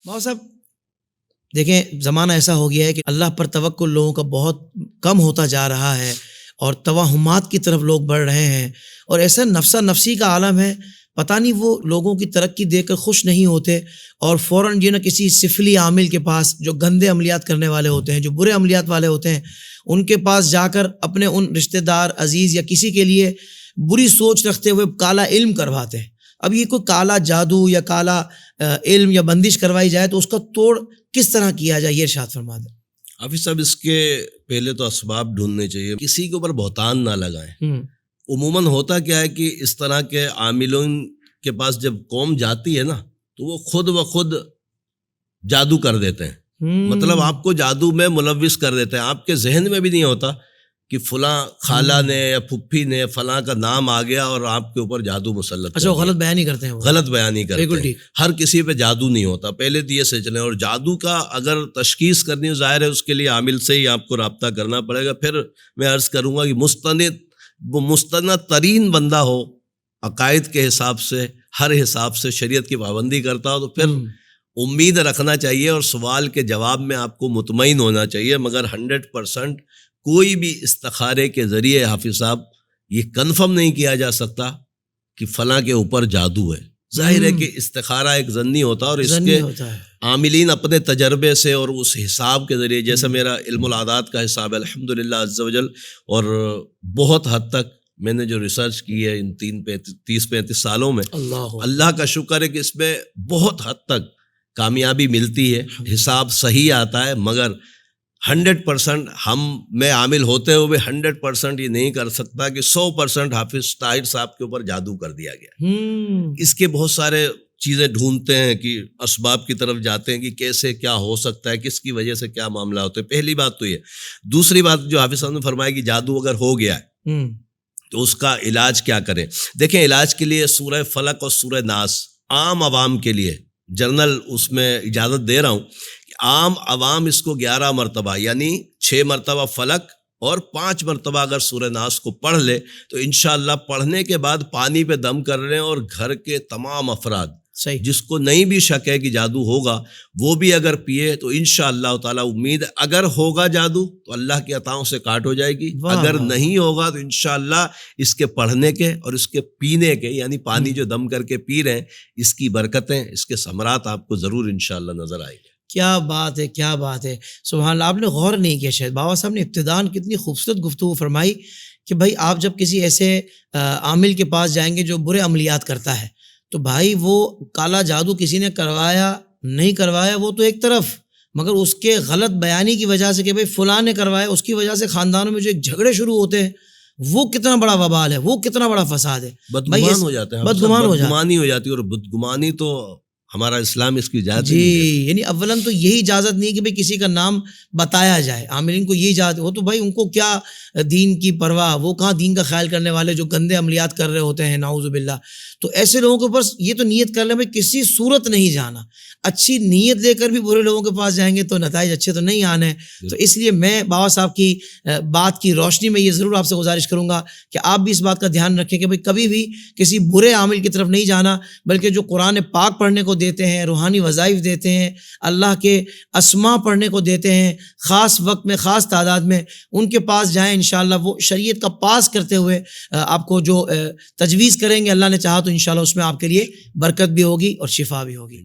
ماؤ صاحب دیکھیں زمانہ ایسا ہو گیا ہے کہ اللہ پر توکل لوگوں کا بہت کم ہوتا جا رہا ہے اور توہمات کی طرف لوگ بڑھ رہے ہیں، اور ایسا نفسا نفسی کا عالم ہے، پتہ نہیں وہ لوگوں کی ترقی دیکھ کر خوش نہیں ہوتے اور فوراً کسی سفلی عامل کے پاس جو گندے عملیات کرنے والے ہوتے ہیں، جو برے عملیات والے ہوتے ہیں، ان کے پاس جا کر اپنے ان رشتہ دار عزیز یا کسی کے لیے بری سوچ رکھتے ہوئے کالا علم کرواتے ہیں۔ اب یہ کوئی کالا جادو یا کالا علم یا بندش کروائی جائے تو اس کا توڑ کس طرح کیا جائے، یہ ارشاد فرما دیں۔ حافظ صاحب اس کے پہلے تو اسباب ڈھونڈنے چاہیے، کسی کے اوپر بہتان نہ لگائیں۔ عموماً ہوتا کیا ہے کہ اس طرح کے عاملوں کے پاس جب قوم جاتی ہے نا تو وہ خود بخود جادو کر دیتے ہیں، مطلب آپ کو جادو میں ملوث کر دیتے ہیں، آپ کے ذہن میں بھی نہیں ہوتا کہ فلاں خالہ نے یا پھپھی نے فلاں کا نام آ گیا اور آپ کے اوپر جادو مسلط۔ اچھا، وہ غلط بیان ہی کرتے ہیں، غلط بیان ہی کرتے ہیں، ہر کسی پہ جادو نہیں ہوتا، پہلے تو یہ سے چلیں۔ اور جادو کا اگر تشخیص کرنی ہو ظاہر ہے اس کے لیے عامل سے ہی آپ کو رابطہ کرنا پڑے گا۔ پھر میں عرض کروں گا کہ مستند ترین بندہ ہو، عقائد کے حساب سے، ہر حساب سے شریعت کی پابندی کرتا ہو، تو پھر امید رکھنا چاہیے اور سوال کے جواب میں آپ کو مطمئن ہونا چاہیے۔ مگر 100% کوئی بھی استخارے کے ذریعے حافظ صاحب یہ کنفرم نہیں کیا جا سکتا کہ فلاں کے اوپر جادو ہے۔ ظاہر ہے کہ استخارہ ایک ظنی ہوتا ہے، اور اس کے عاملین اپنے تجربے سے اور اس حساب کے ذریعے، جیسے میرا علم العادات کا حساب ہے الحمدللہ عز وجل، اور بہت حد تک میں نے جو ریسرچ کی ہے ان 30-35 سالوں میں، اللہ کا شکر ہے کہ اس میں بہت حد تک کامیابی ملتی ہے، حساب صحیح آتا ہے۔ مگر 100% میں عامل ہوتے ہوئے 100% یہ نہیں کر سکتا کہ 100% حافظ طاہر صاحب کے اوپر جادو کر دیا گیا۔ اس کے بہت سارے چیزیں ڈھونڈتے ہیں کہ اسباب کی طرف جاتے ہیں کہ کیسے کیا ہو سکتا ہے، کس کی وجہ سے کیا معاملہ ہوتا ہے۔ پہلی بات تو یہ۔ دوسری بات جو حافظ صاحب نے فرمایا کہ جادو اگر ہو گیا ہے تو اس کا علاج کیا کریں۔ دیکھیں، علاج کے لیے سورہ فلق اور سورہ ناس عام عوام کے لیے، جنرل اس میں اجازت دے رہا ہوں کہ عام عوام اس کو 11 مرتبہ یعنی 6 مرتبہ فلق اور 5 مرتبہ اگر سورہ ناس کو پڑھ لے تو انشاءاللہ پڑھنے کے بعد پانی پہ دم کر رہے ہیں، اور گھر کے تمام افراد جس کو نہیں بھی شک ہے کہ جادو ہوگا وہ بھی اگر پیے تو انشاءاللہ تعالی امید اگر ہوگا جادو تو اللہ کی عطاؤں سے کاٹ ہو جائے گی، اگر نہیں ہوگا تو انشاءاللہ اس کے پڑھنے کے اور اس کے پینے کے، یعنی پانی جو دم کر کے پی رہے ہیں، اس کی برکتیں، اس کے ثمرات آپ کو ضرور انشاءاللہ نظر آئے گی۔ کیا بات ہے، کیا بات ہے، سبحان اللہ۔ آپ نے غور نہیں کیا، شاید بابا صاحب نے ابتداءً کتنی خوبصورت گفتگو فرمائی کہ بھائی آپ جب کسی ایسے عامل کے پاس جائیں گے جو برے عملیات کرتا ہے تو بھائی وہ کالا جادو کسی نے کروایا نہیں کروایا وہ تو ایک طرف، مگر اس کے غلط بیانی کی وجہ سے کہ بھائی فلاں نے کروایا، اس کی وجہ سے خاندانوں میں جو ایک جھگڑے شروع ہوتے ہیں، وہ کتنا بڑا وبال ہے، وہ کتنا بڑا فساد ہے، بدگمان ہو جاتا ہے، بدگمانی ہو جاتی ہے، اور بدگمانی تو ہمارا اسلام اس کی اجازت نہیں ہے۔ یعنی اولاً تو یہی اجازت نہیں کہ بھئی کسی کا نام بتایا جائے، عاملین کو یہ اجازت ہو تو بھائی ان کو کیا دین کی پرواہ، وہ کہاں دین کا خیال کرنے والے جو گندے عملیات کر رہے ہوتے ہیں، نعوذ باللہ۔ تو ایسے لوگوں کے پاس یہ تو نیت کر لیں بھائی کسی صورت نہیں جانا، اچھی نیت لے کر بھی برے لوگوں کے پاس جائیں گے تو نتائج اچھے تو نہیں آنے۔ تو اس لیے میں بابا صاحب کی بات کی روشنی میں یہ ضرور آپ سے گزارش کروں گا کہ آپ بھی اس بات کا دھیان رکھیں کہ بھائی کبھی بھی کسی برے عامل کی طرف نہیں جانا، بلکہ جو قرآن پاک پڑھنے کو دیتے ہیں، روحانی وظائف دیتے ہیں، اللہ کے اسماء پڑھنے کو دیتے ہیں خاص وقت میں، خاص تعداد میں، ان کے پاس جائیں، انشاءاللہ وہ شریعت کا پاس کرتے ہوئے آپ کو جو تجویز کریں گے، اللہ نے چاہا تو انشاءاللہ اس میں آپ کے لیے برکت بھی ہوگی اور شفا بھی ہوگی۔